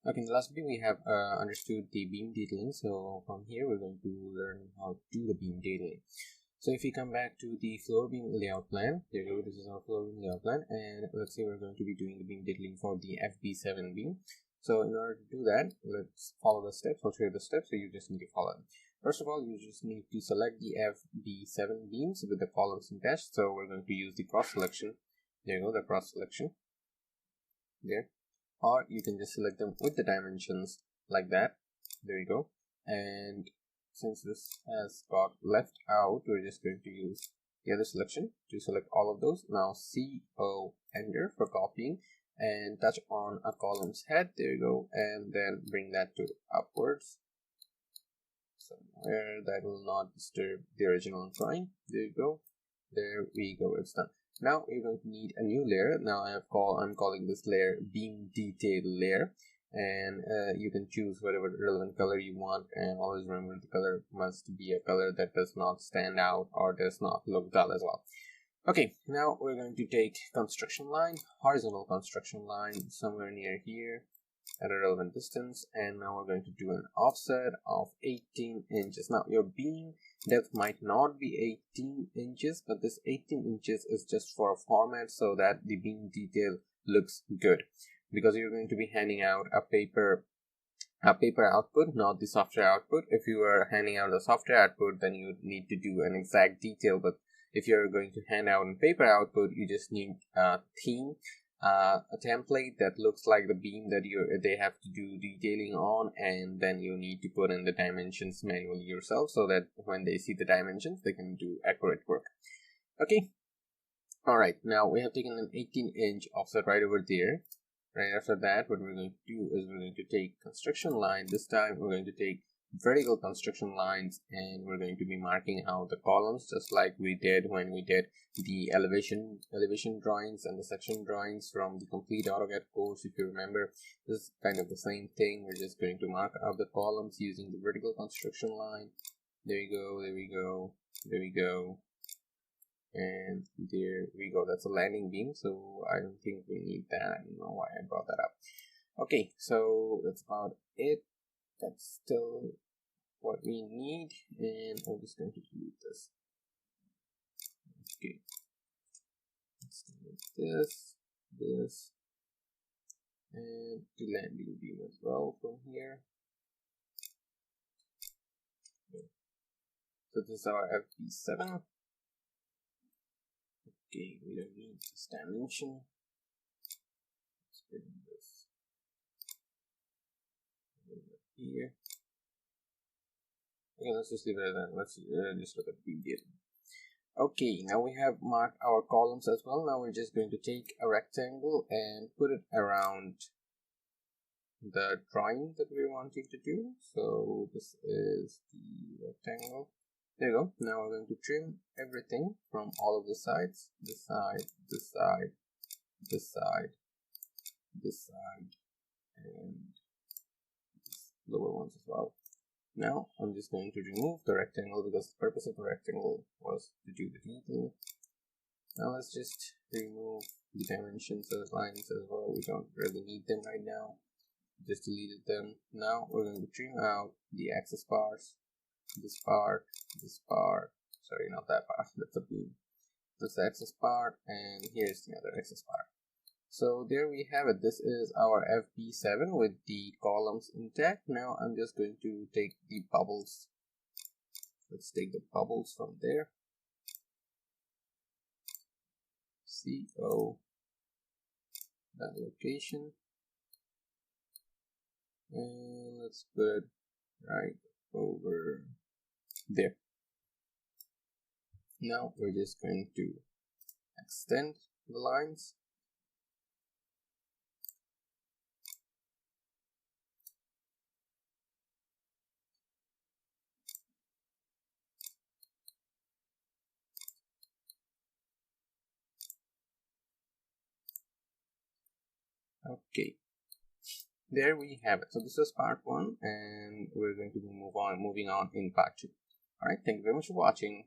Okay, in the last video we have understood the beam detailing. So from here we're going to learn how to do the beam detailing. So if we come back to the floor beam layout plan, there you go, this is our floor beam layout plan, and let's say we're going to be doing the beam detailing for the FB7 beam. So in order to do that, let's follow the steps. I'll show you the steps, so you just need to follow them. First of all, you just need to select the FB7 beams with the columns attached. So we're going to use the cross selection. There you go, the cross selection there. Or you can just select them with the dimensions like that. There you go. And since this has got left out, we're just going to use the other selection to select all of those. Now CO enter for copying and touch on a column's head. There you go. And then bring that to upwards somewhere that will not disturb the original drawing. There you go. There we go. It's done. Now we're going to need a new layer. Now I'm calling this layer beam detail layer, and you can choose whatever relevant color you want, and always remember the color must be a color that does not stand out or does not look dull as well. Okay, now we're going to take construction line, horizontal construction line somewhere near here at a relevant distance, and now we're going to do an offset of 18 inches. Now your beam depth might not be 18 inches, but this 18 inches is just for a format so that the beam detail looks good, because you're going to be handing out a paper output, not the software output. If you are handing out the software output, then you need to do an exact detail, but if you're going to hand out a paper output, you just need a theme, a template that looks like the beam that they have to do detailing on, and then you need to put in the dimensions manually yourself so that when they see the dimensions they can do accurate work. Okay, all right, now we have taken an 18-inch offset right over there. Right after that, what we're going to do is we're going to take construction line. This time we're going to take vertical construction lines, and we're going to be marking out the columns just like we did when we did the elevation drawings and the section drawings from the complete AutoCAD course. If you remember, this is kind of the same thing. We're just going to mark out the columns using the vertical construction line. There you go, there we go, there we go, and there we go. That's a landing beam, so I don't think we need that. I don't know why I brought that up. Okay, so that's about it. That's still what we need, and I'm just going to delete this. Okay, let's delete this, and the landing beam as well from here. Okay. So this is our FB7. Okay, we don't need this dimension. Let's bring this over here. Okay, let's just leave it at that. Let's just look at the beam detailing. Okay, now we have marked our columns as well. Now we're just going to take a rectangle and put it around the drawing that we're wanting to do. So this is the rectangle. There you go. Now we're going to trim everything from all of the sides. This side, this side, this side, this side, and these lower ones as well. Now I'm just going to remove the rectangle because the purpose of the rectangle was to do the detailing. Now let's just remove the dimensions of the lines as well. We don't really need them right now. Just deleted them. Now we're going to trim out the access bars. This part, sorry, not that part, that's a beam. This access part, and here's the other access part. So there we have it. This is our FB7 with the columns intact. Now I'm just going to take the bubbles. Let's take the bubbles from there. CO, that location, and let's put it right over there. Now we're just going to extend the lines. Okay, there we have it. So this is part 1, and we're going to be moving on in part 2. Alright, thank you very much for watching.